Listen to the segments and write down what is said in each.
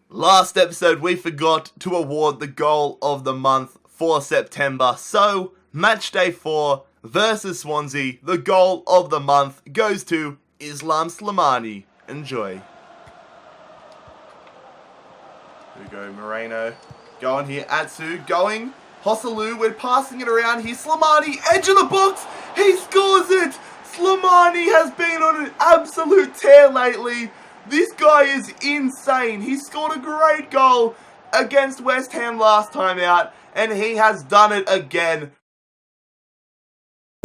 Last episode, we forgot to award the goal of the month for September. So, match day 4 versus Swansea, the goal of the month goes to Islam Slimani. Enjoy. Here we go, Moreno. Going here, Atsu going. Hosselu, we're passing it around here. Slimani, edge of the box. He scores it. Slimani has been on an absolute tear lately. This guy is insane. He scored a great goal against West Ham last time out, and he has done it again.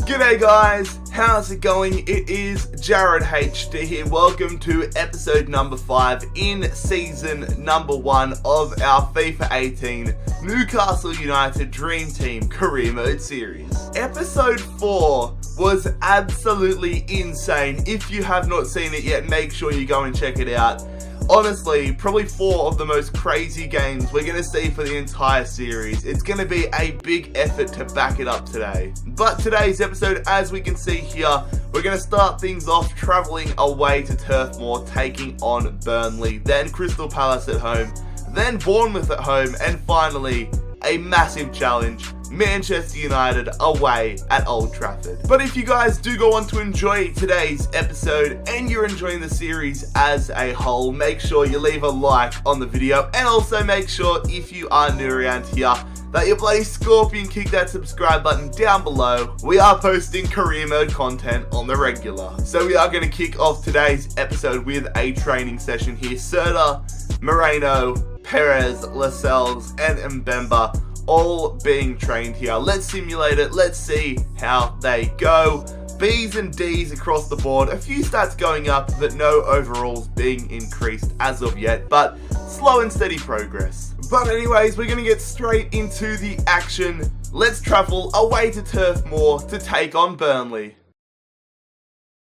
G'day guys, how's it going? It is JarradHD here. Welcome to episode number 5 in season number 1 of our FIFA 18 Newcastle United Dream Team Career Mode series. Episode 4 was absolutely insane. If you have not seen it yet, make sure you go and check it out. Honestly, probably 4 of the most crazy games we're going to see for the entire series. It's going to be a big effort to back it up today. But today's episode, as we can see here, we're going to start things off travelling away to Turf Moor, taking on Burnley, then Crystal Palace at home, then Bournemouth at home, and finally, a massive challenge, Manchester United away at Old Trafford. But if you guys do go on to enjoy today's episode and you're enjoying the series as a whole, make sure you leave a like on the video, and also make sure, if you are new around here, that you bloody scorpion kick that subscribe button down below. We are posting career mode content on the regular. So we are going to kick off today's episode with a training session here. Serta, Moreno, Perez, Lascelles, and Mbemba all being trained here. Let's simulate it. Let's see how they go. B's and D's across the board. A few stats going up, but no overalls being increased as of yet. But slow and steady progress. But anyways, we're going to get straight into the action. Let's travel away to Turf Moor to take on Burnley.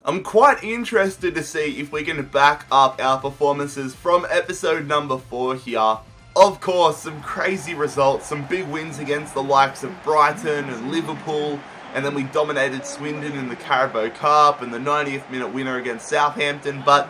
I'm quite interested to see if we can back up our performances from episode number 4 here. Of course, some crazy results, some big wins against the likes of Brighton and Liverpool, and then we dominated Swindon in the Carabao Cup and the 90th minute winner against Southampton. But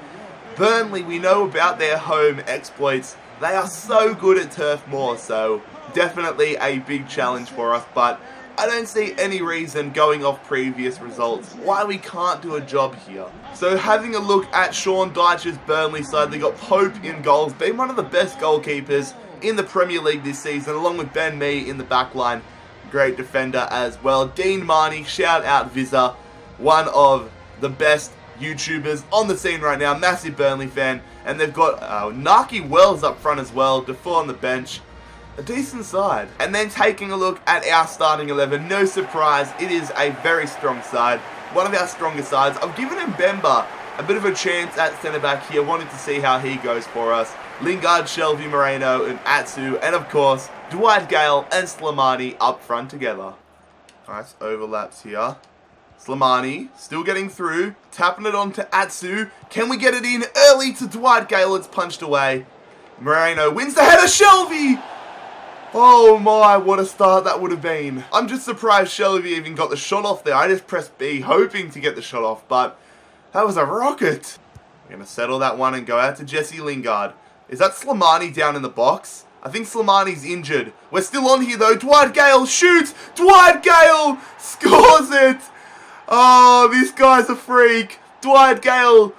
Burnley, we know about their home exploits. They are so good at Turf Moor, so definitely a big challenge for us, but I don't see any reason, going off previous results, why we can't do a job here. So having a look at Sean Dyche's Burnley side, they got Pope in goals, been one of the best goalkeepers in the Premier League this season, along with Ben Mee in the backline. Great defender as well. Dean Marnie, shout out Vizza, one of the best YouTubers on the scene right now, massive Burnley fan. And they've got Naki Wells up front as well, Defoe on the bench. A decent side. And then taking a look at our starting 11, no surprise, it is a very strong side. One of our strongest sides. I've given Mbemba a bit of a chance at centre-back here. Wanted to see how he goes for us. Lingard, Shelvey, Moreno, and Atsu. And of course, Dwight Gale and Slimani up front together. Nice overlaps here. Slimani, still getting through. Tapping it on to Atsu. Can we get it in early to Dwight Gale? It's punched away. Moreno wins the header. Shelvey! Oh my, what a start that would have been. I'm just surprised Shelby even got the shot off there. I just pressed B hoping to get the shot off, but that was a rocket. We're going to settle that one and go out to Jesse Lingard. Is that Slimani down in the box? I think Slimani's injured. We're still on here though. Dwight Gale shoots. Dwight Gale scores it. Oh, this guy's a freak. Dwight Gale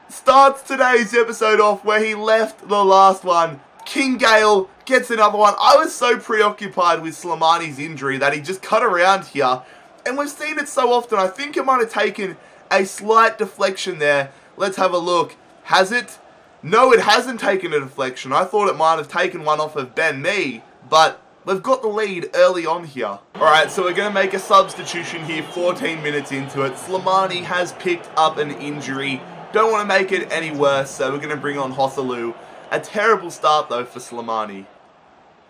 starts today's episode off where he left the last one. King Gale gets another one. I was so preoccupied with Slimani's injury that he just cut around here. And we've seen it so often. I think it might have taken a slight deflection there. Let's have a look. Has it? No, it hasn't taken a deflection. I thought it might have taken one off of Ben Mee. But we've got the lead early on here. Alright, so we're going to make a substitution here 14 minutes into it. Slimani has picked up an injury. Don't want to make it any worse, so we're going to bring on Hosselu. A terrible start, though, for Slimani.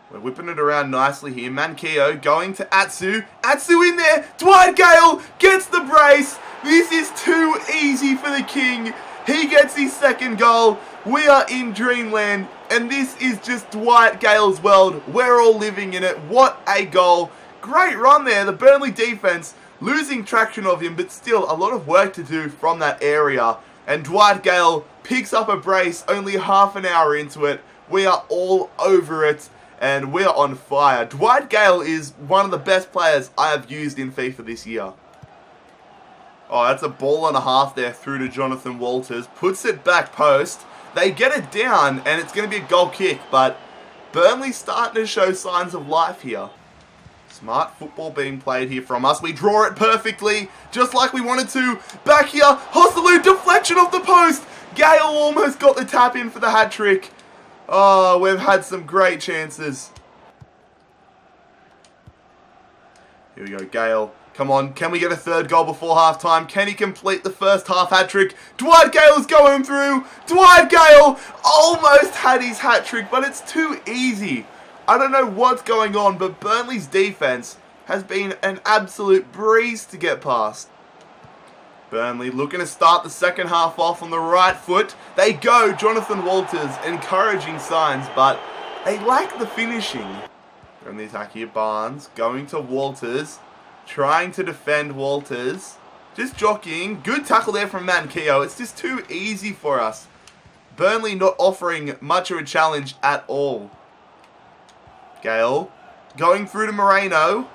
We're whipping it around nicely here. Mankio going to Atsu. Atsu in there. Dwight Gale gets the brace. This is too easy for the King. He gets his second goal. We are in dreamland. And this is just Dwight Gale's world. We're all living in it. What a goal. Great run there. The Burnley defense losing traction of him, but still a lot of work to do from that area. And Dwight Gale picks up a brace only half an hour into it. We are all over it, and we are on fire. Dwight Gale is one of the best players I have used in FIFA this year. Oh, that's a ball and a half there through to Jonathan Walters. Puts it back post. They get it down, and it's going to be a goal kick, but Burnley's starting to show signs of life here. Smart football being played here from us. We draw it perfectly, just like we wanted to. Back here, Hostelou, deflection off the post. Gale almost got the tap in for the hat-trick. Oh, we've had some great chances. Here we go, Gale. Come on, can we get a third goal before half-time? Can he complete the first half hat-trick? Dwight Gale's going through. Dwight Gale almost had his hat-trick, but it's too easy. I don't know what's going on, but Burnley's defense has been an absolute breeze to get past. Burnley looking to start the second half off on the right foot. They go, Jonathan Walters, encouraging signs, but they lack the finishing. From the attack here, Barnes going to Walters. Trying to defend Walters. Just jockeying. Good tackle there from Manquillo. It's just too easy for us. Burnley not offering much of a challenge at all. Gale going through to Moreno.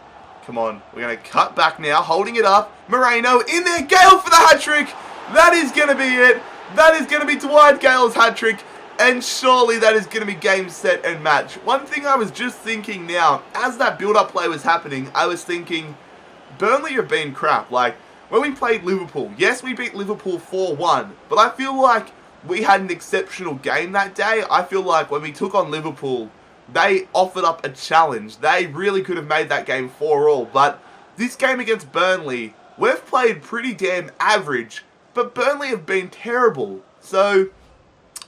Come on. We're going to cut back now. Holding it up. Moreno in there. Gale for the hat-trick. That is going to be it. That is going to be Dwight Gale's hat-trick. And surely that is going to be game, set, and match. One thing I was just thinking now, as that build-up play was happening, I was thinking, Burnley have been crap. Like, when we played Liverpool, yes, we beat Liverpool 4-1, but I feel like we had an exceptional game that day. I feel like when we took on Liverpool, they offered up a challenge. They really could have made that game 4-4, but this game against Burnley, we've played pretty damn average, but Burnley have been terrible. So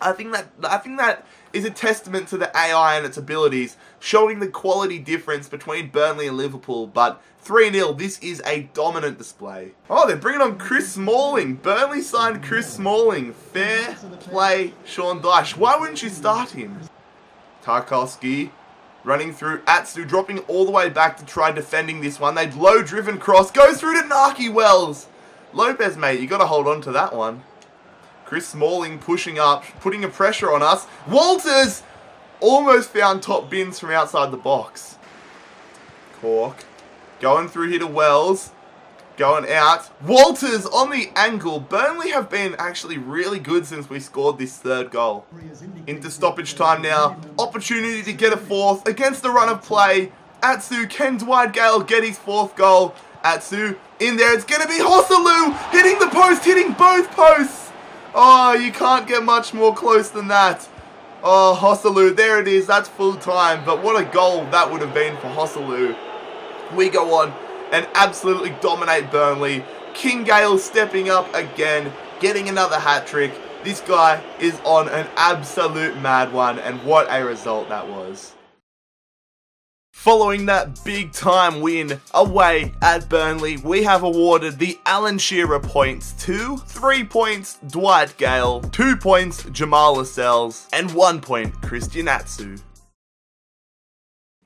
I think that is a testament to the AI and its abilities, showing the quality difference between Burnley and Liverpool, but 3-0, this is a dominant display. Oh, they're bringing on Chris Smalling. Burnley signed Chris Smalling. Fair play, Sean Dyche. Why wouldn't you start him? Tarkowski running through Atsu, dropping all the way back to try defending this one. They low-driven cross, goes through to Naki Wells. Lopez, mate, you got to hold on to that one. Chris Smalling pushing up, putting a pressure on us. Walters almost found top bins from outside the box. Cork going through here to Wells. Going out. Walters on the angle. Burnley have been actually really good since we scored this third goal. Into stoppage time now. Opportunity to get a fourth against the run of play. Atsu, can Dwight Gale get his fourth goal? Atsu in there. It's going to be Hostelou hitting the post, hitting both posts. Oh, you can't get much more close than that. Oh, Hostelou, there it is. That's full time. But what a goal that would have been for Hostelou. We go on and absolutely dominate Burnley. King Gale stepping up again, getting another hat-trick. This guy is on an absolute mad one, and what a result that was. Following that big-time win away at Burnley, we have awarded the Alan Shearer points to 3 points Dwight Gale, 2 points Jamal Lascelles, and 1 point Christian Atsu.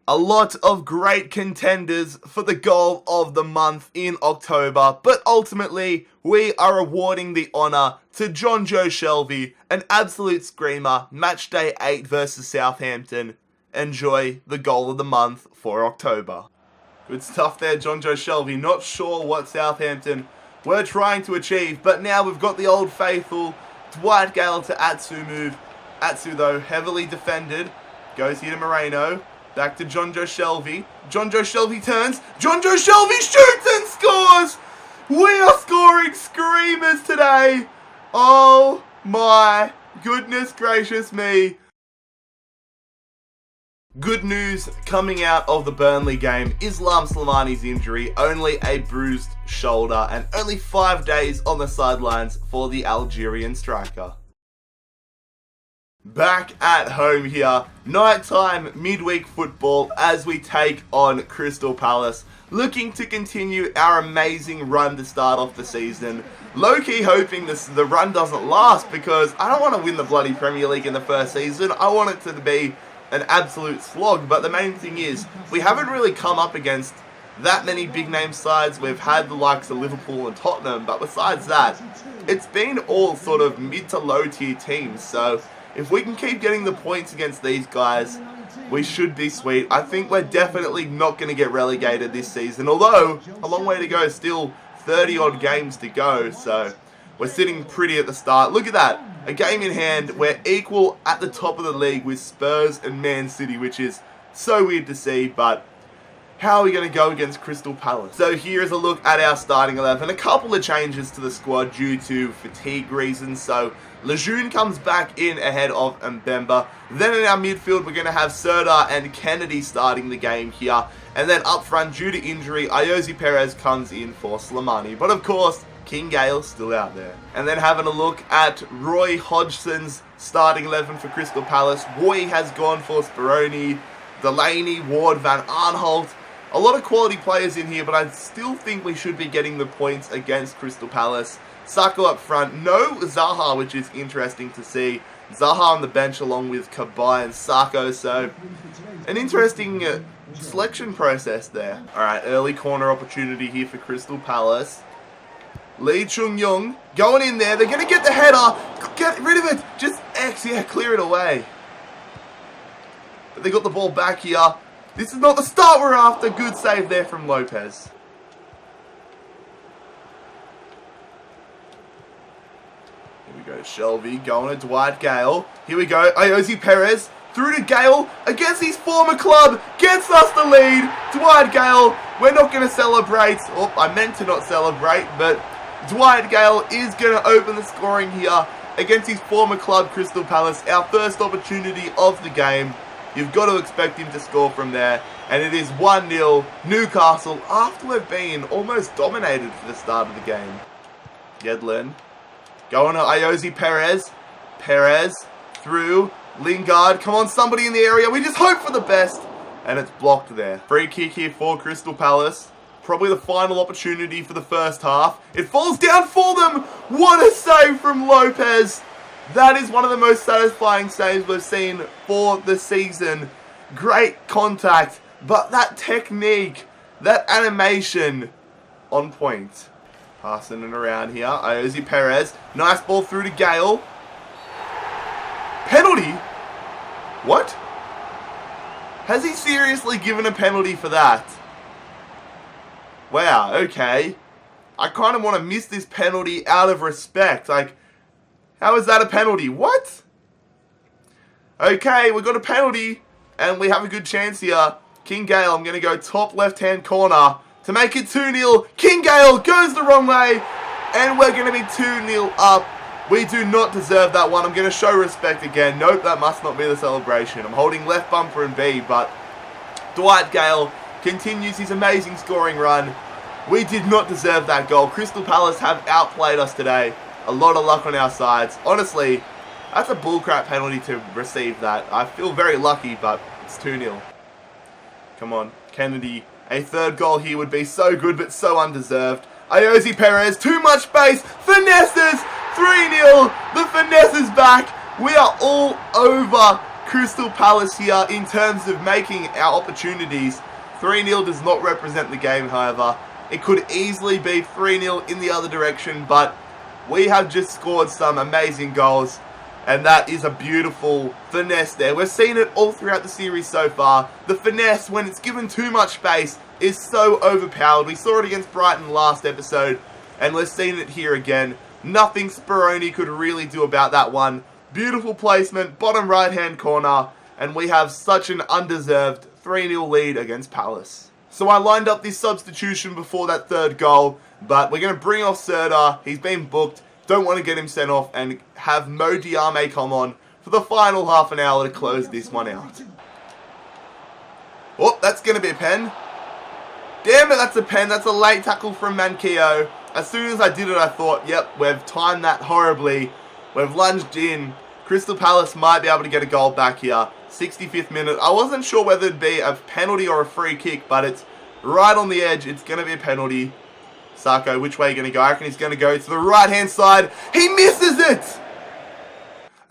A lot of great contenders for the goal of the month in October, but ultimately we are awarding the honour to John Joe Shelvey, an absolute screamer, match day 8 versus Southampton. Enjoy the goal of the month for October. Good stuff there, John Joe Shelvey. Not sure what Southampton were trying to achieve, but now we've got the old faithful Dwight Gale to Atsu move. Atsu though, heavily defended, goes here to Moreno. Back to John Joe Shelvey. John Joe Shelvey turns. John Joe Shelvey shoots and scores! We are scoring screamers today! Oh my goodness gracious me. Good news coming out of the Burnley game. Islam Slimani's injury, only a bruised shoulder, and only 5 days on the sidelines for the Algerian striker. Back at home here, nighttime midweek football as we take on Crystal Palace, looking to continue our amazing run to start off the season. Low-key hoping the run doesn't last, because I don't want to win the bloody Premier League in the first season. I want it to be an absolute slog, but the main thing is, we haven't really come up against that many big name sides. We've had the likes of Liverpool and Tottenham, but besides that, it's been all sort of mid to low tier teams, so if we can keep getting the points against these guys, we should be sweet. I think we're definitely not going to get relegated this season, although a long way to go, still 30 odd games to go, so we're sitting pretty at the start. Look at that, a game in hand. We're equal at the top of the league with Spurs and Man City, which is so weird to see, but how are we going to go against Crystal Palace? So here's a look at our starting 11. A couple of changes to the squad due to fatigue reasons. So Lejeune comes back in ahead of Mbemba. Then in our midfield, we're going to have Serdar and Kennedy starting the game here. And then up front, due to injury, Ayoze Perez comes in for Slimani. But of course, King Gale's still out there. And then having a look at Roy Hodgson's starting 11 for Crystal Palace. Roy has gone for Speroni, Delaney, Ward, Van Aanholt. A lot of quality players in here, but I still think we should be getting the points against Crystal Palace. Sako up front. No Zaha, which is interesting to see. Zaha on the bench along with Cabaye and Sako. So, an interesting selection process there. Alright, early corner opportunity here for Crystal Palace. Lee Chung-Young going in there. They're going to get the header. Get rid of it. Just clear it away. But they got the ball back here. This is not the start we're after. Good save there from Lopez. Here we go. Shelby going to Dwight Gale. Here we go. Ayoze Perez through to Gale against his former club. Gets us the lead. Dwight Gale. We're not going to celebrate. Oh, I meant to not celebrate, but Dwight Gale is going to open the scoring here against his former club, Crystal Palace. Our first opportunity of the game. You've got to expect him to score from there. And it is 1-0 Newcastle after we've been almost dominated for the start of the game. Yedlin going to Ayoze Perez. Perez through Lingard. Come on, somebody in the area. We just hope for the best. And it's blocked there. Free kick here for Crystal Palace. Probably the final opportunity for the first half. It falls down for them. What a save from Lopez. That is one of the most satisfying saves we've seen for the season. Great contact, but that technique, that animation, on point. Passing it around here. Ayoze Perez. Nice ball through to Gale. Penalty? What? Has he seriously given a penalty for that? Wow, okay. I kind of want to miss this penalty out of respect. Like, how is that a penalty? What? Okay, we've got a penalty, and we have a good chance here. King Gale, I'm going to go top left-hand corner to make it 2-0. King Gale goes the wrong way, and we're going to be 2-0 up. We do not deserve that one. I'm going to show respect again. Nope, that must not be the celebration. I'm holding left bumper and B, but Dwight Gale continues his amazing scoring run. We did not deserve that goal. Crystal Palace have outplayed us today. A lot of luck on our sides. Honestly, that's a bullcrap penalty to receive that. I feel very lucky, but it's 2-0. Come on, Kennedy. A third goal here would be so good, but so undeserved. Ayoze Perez, too much space. Finesses, 3-0. The finesse is back. We are all over Crystal Palace here in terms of making our opportunities. 3-0 does not represent the game, however. It could easily be 3-0 in the other direction, but we have just scored some amazing goals, and that is a beautiful finesse there. We've seen it all throughout the series so far. The finesse, when it's given too much space, is so overpowered. We saw it against Brighton last episode, and we've seen it here again. Nothing Speroni could really do about that one. Beautiful placement, bottom right-hand corner, and we have such an undeserved 3-0 lead against Palace. So I lined up this substitution before that third goal, but we're going to bring off Serdar. He's been booked. Don't want to get him sent off, and have Mo Diame come on for the final half an hour to close this one out. Oh, that's going to be a pen. Damn it, that's a pen. That's a late tackle from Manquillo. As soon as I did it, I thought, yep, we've timed that horribly. We've lunged in. Crystal Palace might be able to get a goal back here. 65th minute. I wasn't sure whether it'd be a penalty or a free kick, but it's right on the edge. It's going to be a penalty. Sako, which way are you going to go? I reckon he's going to go to the right-hand side. He misses it!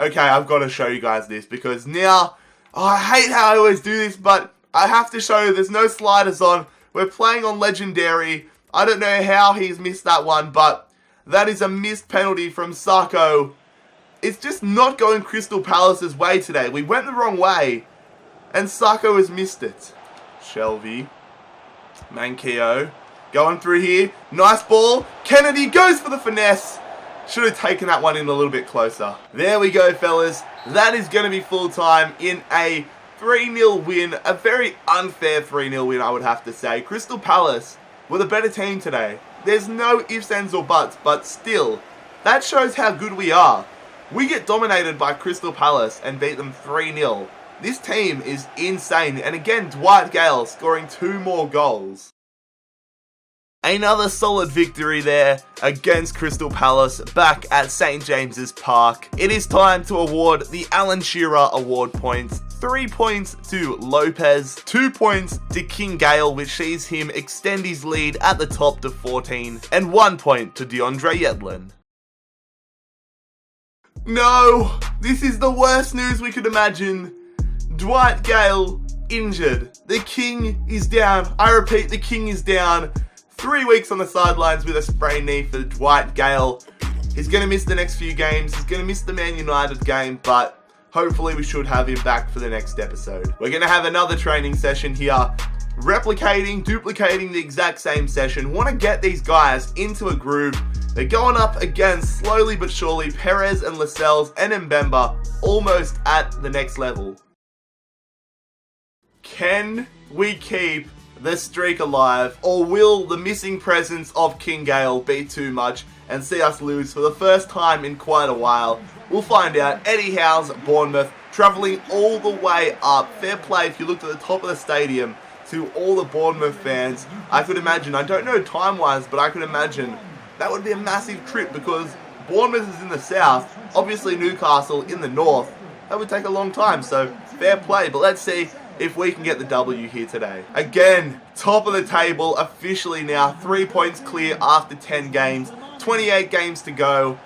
Okay, I've got to show you guys this, because now, I hate how I always do this, but I have to show you there's no sliders on. We're playing on Legendary. I don't know how he's missed that one, but that is a missed penalty from Sako. it's just not going Crystal Palace's way today. We went the wrong way, and Sacco has missed it. Shelvey. Manquillo. Going through here. Nice ball. Kennedy goes for the finesse. Should have taken that one in a little bit closer. There we go, fellas. That is going to be full time in a 3-0 win. A very unfair 3-0 win, I would have to say. Crystal Palace were the better team today. There's no ifs, ands or buts, but still, that shows how good we are. We get dominated by Crystal Palace and beat them 3-0. This team is insane. And again, Dwight Gale scoring 2 more goals. Another solid victory there against Crystal Palace back at St. James's Park. It is time to award the Alan Shearer Award points. 3 points to Lopez, 2 points to King Gale, which sees him extend his lead at the top to 14, and 1 point to DeAndre Yedlin. No, this is the worst news we could imagine. Dwight Gale injured. The King is down. I repeat, the King is down. 3 weeks on the sidelines with a sprained knee for Dwight Gale. He's going to miss the next few games. He's going to miss the Man United game, but hopefully we should have him back for the next episode. We're going to have another training session here, duplicating the exact same session. Want to get these guys into a groove. They're going up against, slowly but surely, Perez and Lascelles and Mbemba almost at the next level. Can we keep the streak alive, or will the missing presence of King Gale be too much and see us lose for the first time in quite a while? We'll find out. Eddie Howe's Bournemouth travelling all the way up. Fair play if you looked at the top of the stadium to all the Bournemouth fans. I could imagine, I don't know time-wise, but I could imagine that would be a massive trip because Bournemouth is in the south, obviously Newcastle in the north. That would take a long time, so fair play. But let's see if we can get the W here today. Again, top of the table officially now. 3 points clear after 10 games. 28 games to go.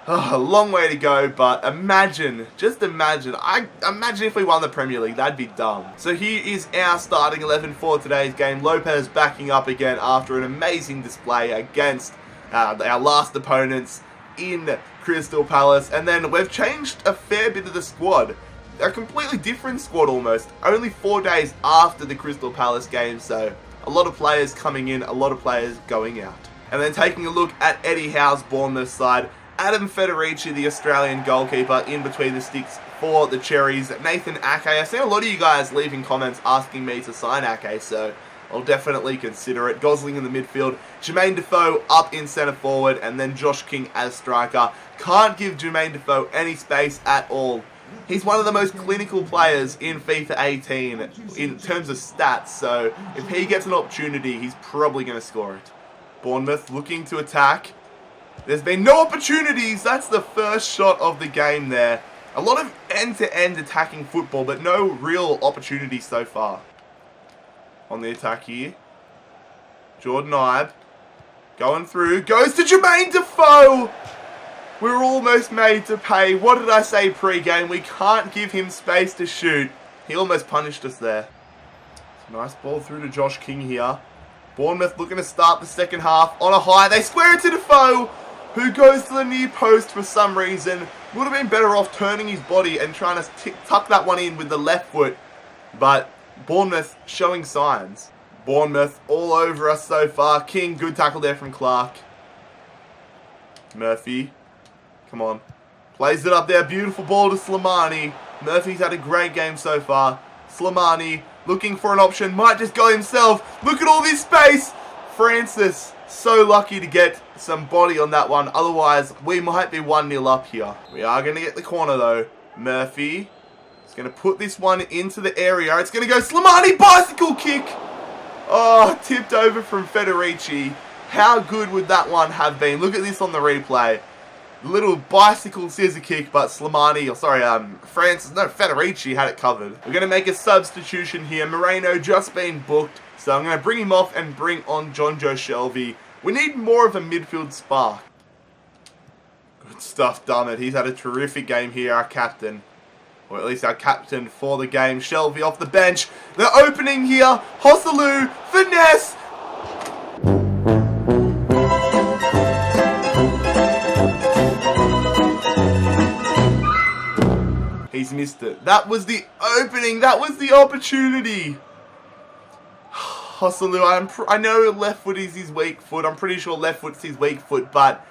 Oh, a long way to go, but imagine if we won the Premier League. That'd be dumb. So here is our starting 11 for today's game. Lopez backing up again after an amazing display against our last opponents in Crystal Palace. And then we've changed a fair bit of the squad. A completely different squad almost. Only 4 days after the Crystal Palace game, so a lot of players coming in, a lot of players going out. And then taking a look at Eddie Howe's Bournemouth side. Adam Federici, the Australian goalkeeper, in between the sticks for the Cherries. Nathan Ake. I've seen a lot of you guys leaving comments asking me to sign Ake, so I'll definitely consider it. Gosling in the midfield. Jermaine Defoe up in centre forward, and then Josh King as striker. Can't give Jermaine Defoe any space at all. He's one of the most clinical players in FIFA 18 in terms of stats, so if he gets an opportunity, he's probably going to score it. Bournemouth looking to attack. There's been no opportunities. That's the first shot of the game there. A lot of end-to-end attacking football, but no real opportunities so far. On the attack here. Jordan Ibe. Going through. Goes to Jermaine Defoe. We're almost made to pay. What did I say pre-game? We can't give him space to shoot. He almost punished us there. Nice ball through to Josh King here. Bournemouth looking to start the second half on a high. They square it to Defoe, who goes to the near post for some reason. Would have been better off turning his body and trying to tuck that one in with the left foot. But Bournemouth showing signs. Bournemouth all over us so far. King, good tackle there from Clark. Murphy. Come on. Plays it up there. Beautiful ball to Slimani. Murphy's had a great game so far. Slimani looking for an option. Might just go himself. Look at all this space. Francis, so lucky to get some body on that one. Otherwise, we might be 1-0 up here. We are going to get the corner though. Murphy is going to put this one into the area. It's going to go Slimani. Bicycle kick. Oh, tipped over from Federici. How good would that one have been? Look at this on the replay. Little bicycle scissor kick, but Slimani, Federici had it covered. We're going to make a substitution here. Moreno just been booked, so I'm going to bring him off and bring on Jonjo Shelvey. We need more of a midfield spark. Good stuff, Dummett. He's had a terrific game here, our captain. Or at least our captain for the game. Shelvey off the bench. The opening here. Hosselu, finesse. He's missed it. That was the opening. That was the opportunity. Joselu, I know left foot is his weak foot. I'm pretty sure left foot's his weak foot, but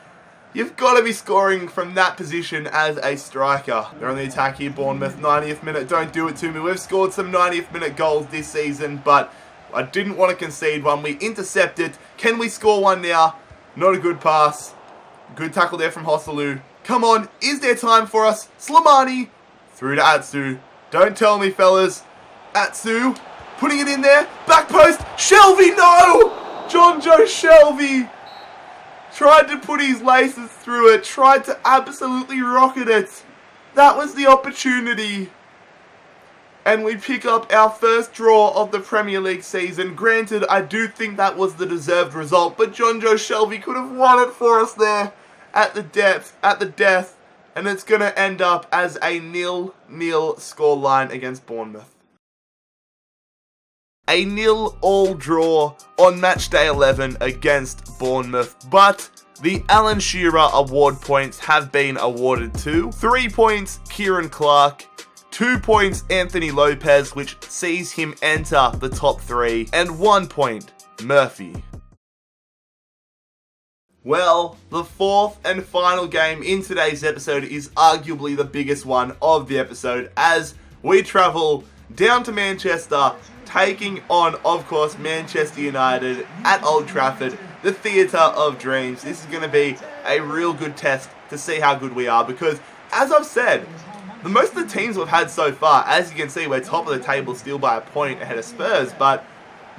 you've got to be scoring from that position as a striker. They're on the attack here, Bournemouth. 90th minute. Don't do it to me. We've scored some 90th minute goals this season, but I didn't want to concede one. We intercept it. Can we score one now? Not a good pass. Good tackle there from Joselu. Come on. Is there time for us? Slimani. Through to Atsu. Don't tell me, fellas. Atsu. Putting it in there. Back post. Shelvey, no! John Joe Shelvey. Tried to put his laces through it. Tried to absolutely rocket it. That was the opportunity. And we pick up our first draw of the Premier League season. Granted, I do think that was the deserved result. But John Joe Shelvey could have won it for us there. At the death. And it's going to end up as a 0-0 scoreline against Bournemouth. A 0-all draw on match day 11 against Bournemouth, but the Alan Shearer award points have been awarded to 3 points Kieran Clark, 2 points Anthony Lopez, which sees him enter the top 3, and 1 point Murphy. Well, the fourth and final game in today's episode is arguably the biggest one of the episode as we travel down to Manchester, taking on, of course, Manchester United at Old Trafford, the Theatre of Dreams. This is going to be a real good test to see how good we are because, as I've said, most of the teams we've had so far, as you can see, we're top of the table still by a point ahead of Spurs, but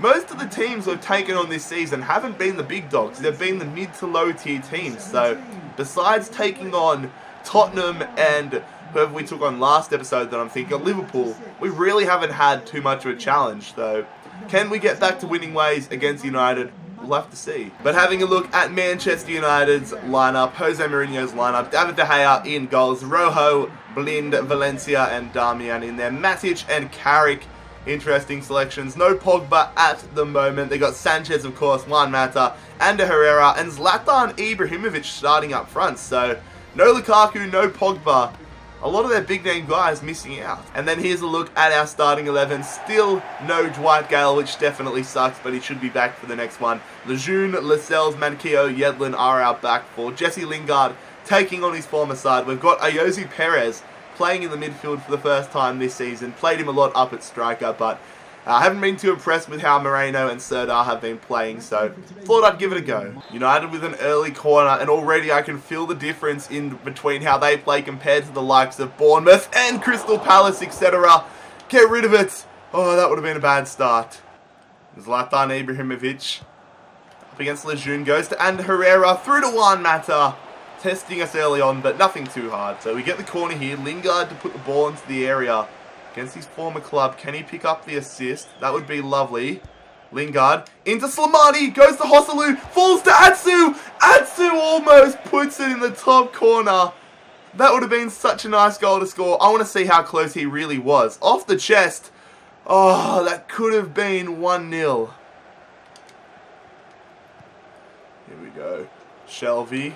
most of the teams we've taken on this season haven't been the big dogs. They've been the mid to low tier teams. So, besides taking on Tottenham and whoever we took on last episode that I'm thinking of, Liverpool, we really haven't had too much of a challenge. So, can we get back to winning ways against United? We'll have to see. But having a look at Manchester United's lineup, Jose Mourinho's lineup, David De Gea in goals, Rojo, Blind, Valencia and Darmian in there, Matic and Carrick. Interesting selections. No Pogba at the moment. They got Sanchez, of course, Juan Mata, Ander Herrera, and Zlatan Ibrahimovic starting up front. So, no Lukaku, no Pogba. A lot of their big name guys missing out. And then here's a look at our starting 11. Still no Dwight Gale, which definitely sucks, but he should be back for the next one. Lejeune, Lascelles, Manquillo, Yedlin are our back four. Jesse Lingard taking on his former side. We've got Ayoze Perez playing in the midfield for the first time this season. Played him a lot up at striker, but I haven't been too impressed with how Moreno and Serdar have been playing, so thought I'd give it a go. United with an early corner, and already I can feel the difference in between how they play compared to the likes of Bournemouth and Crystal Palace, etc. Get rid of it. Oh, that would have been a bad start. Zlatan Ibrahimovic up against Lejeune, goes to Ander Herrera, through to Juan Mata. Testing us early on, but nothing too hard. So we get the corner here. Lingard to put the ball into the area against his former club. Can he pick up the assist? That would be lovely. Lingard into Slimani. Goes to Joselu. Falls to Atsu. Atsu almost puts it in the top corner. That would have been such a nice goal to score. I want to see how close he really was. Off the chest. Oh, that could have been 1-0. Here we go. Shelvey.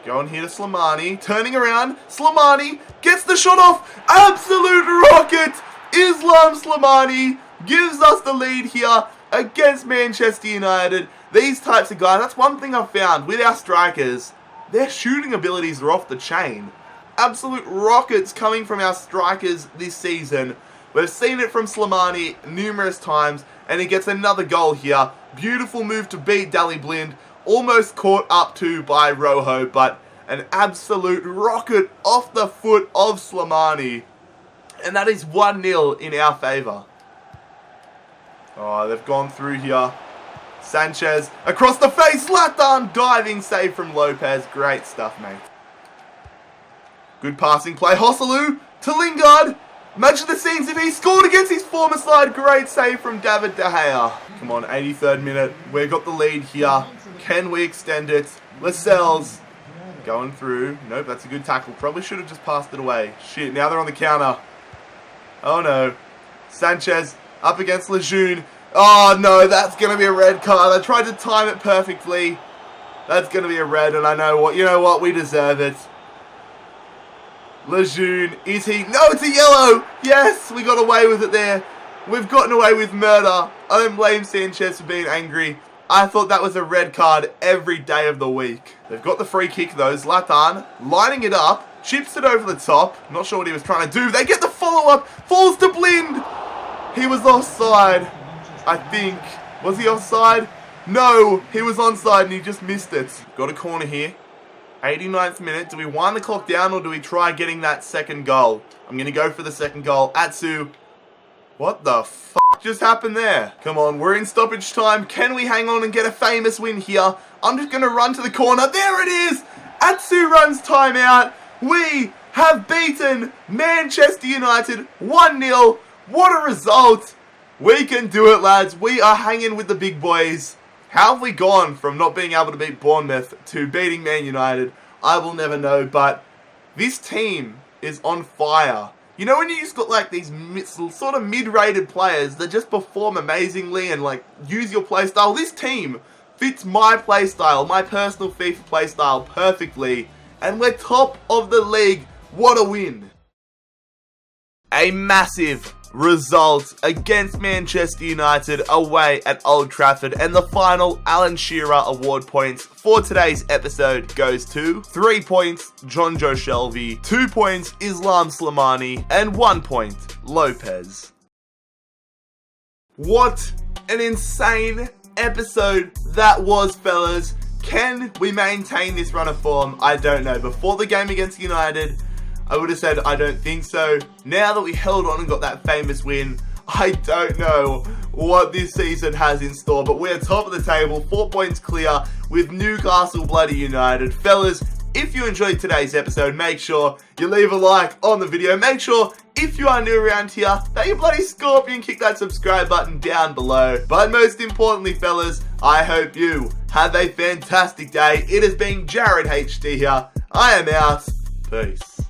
Going here to Slimani, turning around, Slimani gets the shot off, absolute rocket! Islam Slimani gives us the lead here against Manchester United. These types of guys, that's one thing I've found with our strikers, their shooting abilities are off the chain. Absolute rockets coming from our strikers this season. We've seen it from Slimani numerous times, and he gets another goal here. Beautiful move to beat Daley Blind. Almost caught up to by Rojo, but an absolute rocket off the foot of Slimani. And that is 1-0 in our favour. Oh, they've gone through here. Sanchez across the face. Zlatan diving save from Lopez. Great stuff, mate. Good passing play. Joselu to Lingard. Imagine the scenes if he scored against his former side. Great save from David De Gea. Come on, 83rd minute. We've got the lead here. Can we extend it? Lascelles going through. Nope, that's a good tackle. Probably should have just passed it away. Shit, now they're on the counter. Oh no. Sanchez up against Lejeune. Oh no, that's going to be a red card. I tried to time it perfectly. That's going to be a red, and I know what. You know what? We deserve it. Lejeune, is he? No, it's a yellow. Yes, we got away with it there. We've gotten away with murder. I don't blame Sanchez for being angry. I thought that was a red card every day of the week. They've got the free kick though. Zlatan lining it up, chips it over the top. Not sure what he was trying to do. They get the follow-up. Falls to Blind. He was offside, I think. Was he offside? No, he was onside and he just missed it. Got a corner here. 89th minute. Do we wind the clock down or do we try getting that second goal? I'm going to go for the second goal. Atsu. What the fuck just happened there? Come on, we're in stoppage time. Can we hang on and get a famous win here? I'm just going to run to the corner. There it is. Atsu runs timeout. We have beaten Manchester United 1-0. What a result. We can do it, lads. We are hanging with the big boys. How have we gone from not being able to beat Bournemouth to beating Man United? I will never know, but this team is on fire. You know when you just got like these sort of mid-rated players that just perform amazingly and like use your playstyle? This team fits my playstyle, my personal FIFA playstyle perfectly. And we're top of the league. What a win. A massive result against Manchester United away at Old Trafford, and the final Alan Shearer award points for today's episode goes to 3 points Jonjo Shelvey, 2 points Islam Slimani, and 1 point Lopez. What an insane episode that was, fellas. Can we maintain this run of form? I don't know. Before the game against United, I would have said I don't think so. Now that we held on and got that famous win, I don't know what this season has in store. But we're top of the table, 4 points clear with Newcastle bloody United. Fellas, if you enjoyed today's episode, make sure you leave a like on the video. Make sure, if you are new around here, that you bloody scorpion kick that subscribe button down below. But most importantly, fellas, I hope you have a fantastic day. It has been JarradHD here. I am out. Peace.